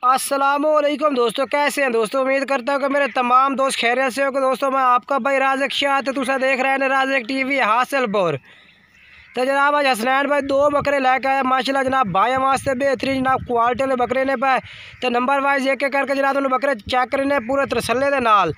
अस्सलामुअलैकुम दोस्तों, कैसे हैं दोस्तों। उम्मीद करता हूँ कि मेरे तमाम दोस्त खैरियत से हो। कि दोस्तों मैं आपका भाई राज़िक शाह तो तुसा देख रहे हैं राज़िक टीवी हासिलपुर। तो जनाब आज हसनैन भाई दो बकरे लैके आए माशाल्लाह जनाब। भाई वास्ते बेहतरीन जनाब क्वालिटी वाले बकरे ने पाए। तो नंबर वाइज एक एक करके जनाब उन्होंने बकरे चेक करने पूरे तसल्ले के नाल।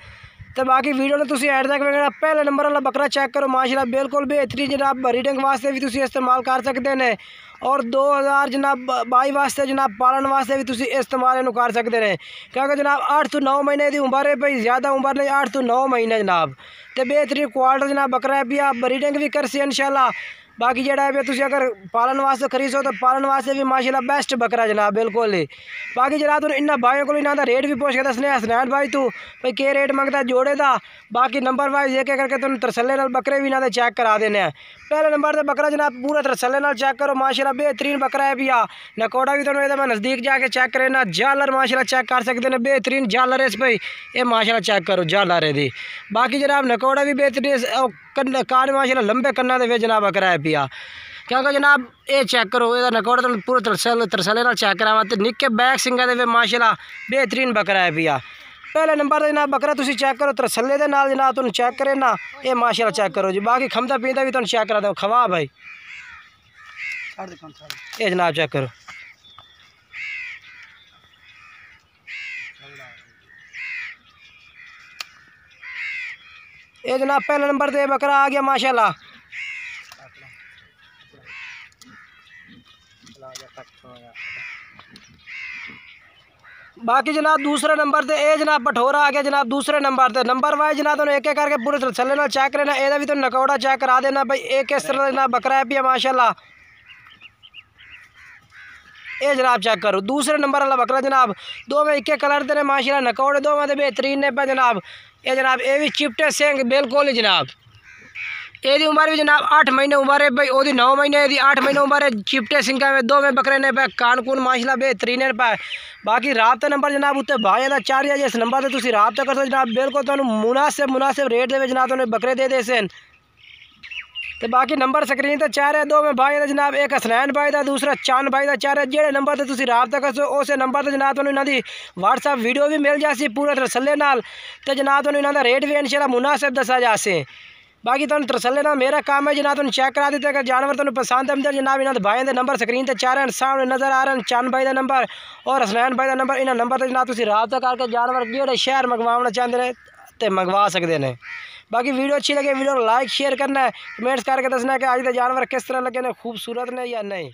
तो बाकी वीडियो में तुम एंड तक वेखना। पहले नंबर वाला बकरा चेक करो माशाल्लाह बिल्कुल बेहतरीन जनाब। ब्रीडिंग वास्ते भी तुम इस्तेमाल कर सकते हैं और 2000 जनाब 22 वास्ते जनाब पालन वास्ते भी तुम इस्तेमाल इनू कर सकते हैं। क्योंकि जनाब 8 तो 9 महीने की उम्र है भाई, ज़्यादा उम्र नहीं, 8 तो 9 महीने जनाब। तो बेहतरीन क्वालिटी जनाब बकरा है भी। आप ब्रीडिंग भी कर सी इंशाल्लाह। बाकी जड़ा है तुम अगर पालन वास्ते खरीदो तो पालन वास्ते भी माशाल्लाह बेस्ट बकरा जनाब बिल्कुल ही। बाकी जनाब तुम इन्होंने भाइयों को इन्हों का रेट भी पूछ के दसने हसनैन भाई तू भाई के रेट मंगता जोड़े का। बाकी नंबर वाइज एक एक करके तुम तरसले नाल बकरे भी इन्होंने चेक करा देने हैं। पहले नंबर से बकरा जनाब पूरा तरसले नाल चेक करो माशाल्लाह बेहतरीन बकरा है भी। नकोड़ा भी तुम मैं नज़दीक जाके चेक करे ना। जालर माशाल्लाह चेक कर सकते हैं, बेहतरीन जालर है इस भाई ये माशाल्लाह चेक करो जालर है दी। बाकी जनाब नकोड़ा भी बेहतरीन कान माशाल्लाह लंबे कन्ना दे जनाब बकरा है पिया। क्योंकि जनाब ये चेक करो ये नकोड़ा तो पूरे तरसले नाल चेक करावा। तो निक्के बैक सिंगा दे माशाल्लाह बेहतरीन बकरा है पिया। पहले नंबर तो जनाब बकरा तुम चेक करो तरसले के नाल जनाब तुम चेक करे ना ये माशाल्लाह चेक करो जी। बाकी खमता पीता भी तुम चेक करा दो खवा भाई ये जनाब चेक करो। ये जनाब पहले नंबर पे बकरा आ गया माशाल्लाह। बाकी जनाब दूसरे नंबर पे ये जनाब पठोरा आ गया जनाब दूसरे नंबर पे। नंबर वाइज जनाब तुम एक एक करके पूरे तसल्ले नाल चेक करना। ये भी तुम नकौड़ा चेक करा देना भाई एक किस तरह जनाब बकरा है पिया माशाल्लाह। ये जनाब चेक करो दूसरे नंबर वाला बकरा जनाब। दो में एक कलर दे माशाल्लाह नकौड़े दो में बेहतरीन ने पे जनाब। ये जनाब ये भी चिपटे सिंह बिल्कुल ही जनाब। यदी उम्र भी जनाब 8 महीने उम्र है भाई ओदी 9 महीने यदि 8 महीने उम्र है। चिपटे सिंगा में दो में बकरे ने पे कान कून माशाल्लाह बेहतरीन ने पाए। बाकी राबता नंबर जनाब उत्ते भाई का 4000 जिस नंबर से तुम राबता कर सो जनाब बिल्कुल तुम्हें मुनासिब रेट दे जनाब तुम्हें बकरे दे दे सन। तो बाकी नंबर स्क्रीन तो 4 है। दो में भाई का जनाब एक हसनैन भाई का दूसरा चांद भाई का 4 है। जेड़े नंबर से तुम राबता कर सो उस नंबर से जनाब तुम्हें इन्हों की व्हाट्सअप वीडियो भी मिल जासी पूरे तसल्ले नाल। तो जनाब तुम्हें इन्हों का रेट भी इंशाल्लाह मुनासिब दसा जासे। बाकी तुम तसल्ले ना मेरा काम है जनाब तुम चेक करा देते। अगर जानवर तुम्हें पसंद है जनाब इन्होंने भाई के नंबर स्क्रीन पर 4 हैं सामने नज़र आ रहे हैं। चांद भाई का नंबर और हसनैन भाई का नंबर इन्होंने नंबर से जनाब तुम राबता करके जानवर जेड़े शहर मंगवाना चाहते हैं तो मंगवा सकते हैं। बाकी वीडियो अच्छी लगे वीडियो लाइक शेयर करना है कमेंट्स करके दसना है कि आज के जानवर किस तरह लगे ने खूबसूरत ने या नहीं।